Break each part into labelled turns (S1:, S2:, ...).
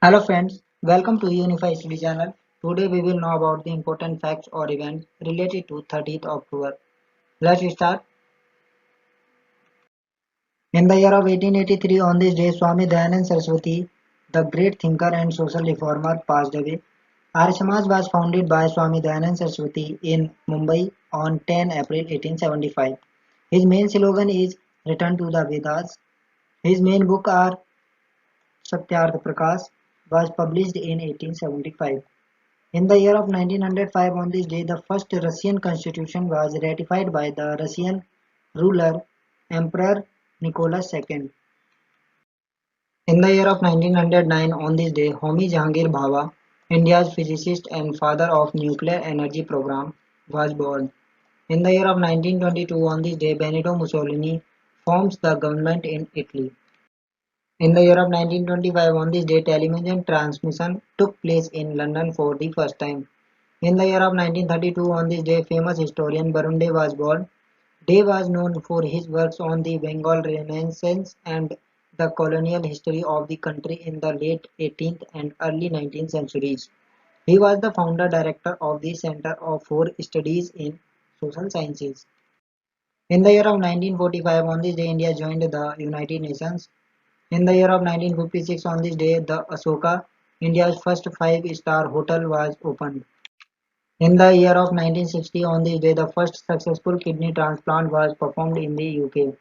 S1: Hello friends, welcome to Unify Study channel. Today we will know about the important facts or events related to 30th October. Let's start. In the year of 1883, on this day, Swami Dayanand Saraswati, the great thinker and social reformer, passed away. Arya Samaj was founded by Swami Dayanand Saraswati in Mumbai on 10 April 1875. His main slogan is Return to the Vedas. His main book are Satyarth Prakash was published in 1875. In the year of 1905, on this day, the first Russian constitution was ratified by the Russian ruler Emperor Nicholas II. In the year of 1909, on this day, Homi Jahangir Bhabha, India's physicist and father of nuclear energy program, was born. In the year of 1922, on this day, Benito Mussolini forms the government in Italy. In the year of 1925, on this day, television transmission took place in London for the first time. In the year of 1932, on this day, famous historian Barun Dey was born. Dey was known for his works on the Bengal Renaissance and the colonial history of the country in the late 18th and early 19th centuries. He was the founder director of the Center for Studies in Social Sciences. In the year of 1945, on this day, India joined the United Nations. In the year of 1956, on this day, the Asoka, India's first five-star hotel, was opened. In the year of 1960, on this day, the first successful kidney transplant was performed in the UK.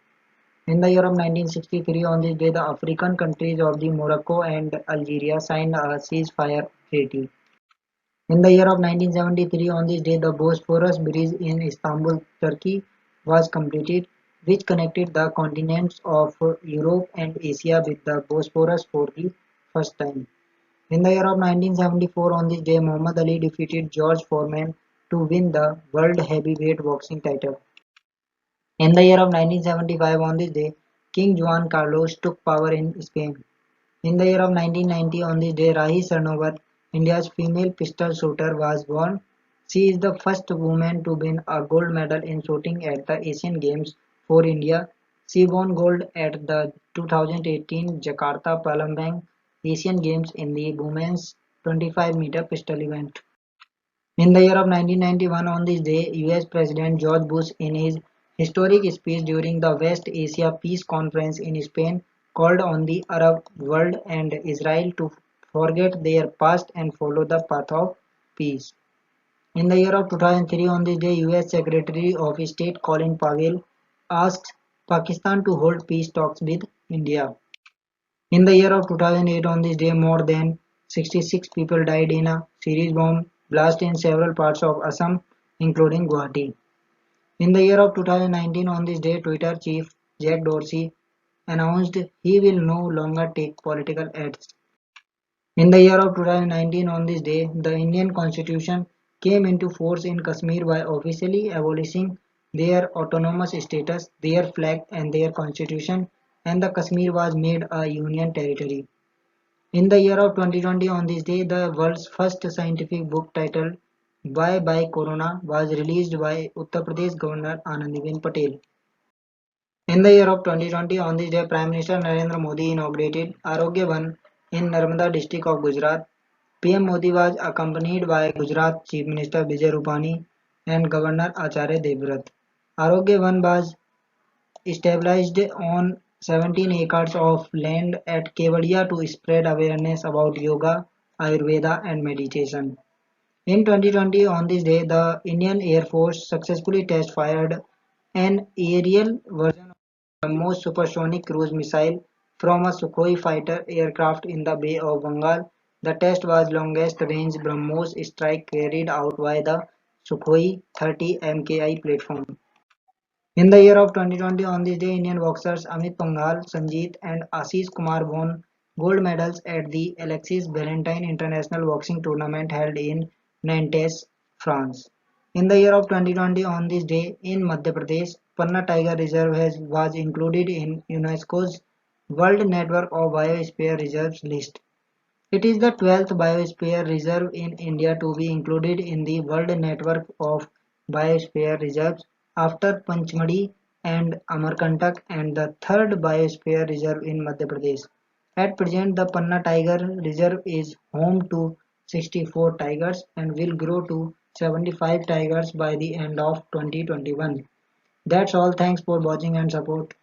S1: In the year of 1963, on this day, the African countries of the Morocco and Algeria signed a ceasefire treaty. In the year of 1973, on this day, the Bosphorus Bridge in Istanbul, Turkey, was completed, which connected the continents of Europe and Asia with the Bosphorus for the first time. In the year of 1974, on this day, Muhammad Ali defeated George Foreman to win the World Heavyweight Boxing title. In the year of 1975, on this day, King Juan Carlos took power in Spain. In the year of 1990, on this day, Rahi Sarnobat, India's female pistol shooter, was born. She is the first woman to win a gold medal in shooting at the Asian Games for India. She won gold at the 2018 Jakarta Palembang Asian Games in the women's 25-meter pistol event. In the year of 1991, on this day, US President George Bush, in his historic speech during the West Asia Peace Conference in Spain, called on the Arab world and Israel to forget their past and follow the path of peace. In the year of 2003, on this day, US Secretary of State Colin Powell asked Pakistan to hold peace talks with India. In the year of 2008, on this day, more than 66 people died in a series bomb blast in several parts of Assam, including Guwahati. In the year of 2019, on this day, Twitter chief Jack Dorsey announced he will no longer take political ads. In the year of 2019, on this day, the Indian Constitution came into force in Kashmir by officially abolishing their autonomous status, their flag, and their constitution, and the Kashmir was made a union territory. In the year of 2020, on this day, the world's first scientific book titled Bye Bye Corona was released by Uttar Pradesh Governor Anandiben Patel. In the year of 2020, on this day, Prime Minister Narendra Modi inaugurated Arogya Van in Narmada district of Gujarat. PM Modi was accompanied by Gujarat Chief Minister Vijay Rupani and Governor Acharya Devvrat. Arogya Van was established on 17 acres of land at Kevadia to spread awareness about yoga, Ayurveda, and meditation. In 2020, on this day, the Indian Air Force successfully test fired an aerial version of the BrahMos supersonic cruise missile from a Sukhoi fighter aircraft in the Bay of Bengal. The test was longest range BrahMos strike carried out by the Sukhoi 30 MKI platform. In the year of 2020, on this day, Indian boxers Amit Panghal, Sanjeet, and Ashish Kumar won gold medals at the Alexis Valentine International Boxing Tournament held in Nantes, France. In the year of 2020, on this day, in Madhya Pradesh, Panna Tiger Reserve was included in UNESCO's World Network of Biosphere Reserves list. It is the 12th biosphere reserve in India to be included in the World Network of Biosphere Reserves after Panchmadi and Amarkantak, and the third biosphere reserve in Madhya Pradesh. At present, the Panna Tiger Reserve is home to 64 tigers and will grow to 75 tigers by the end of 2021. That's all. Thanks for watching and support.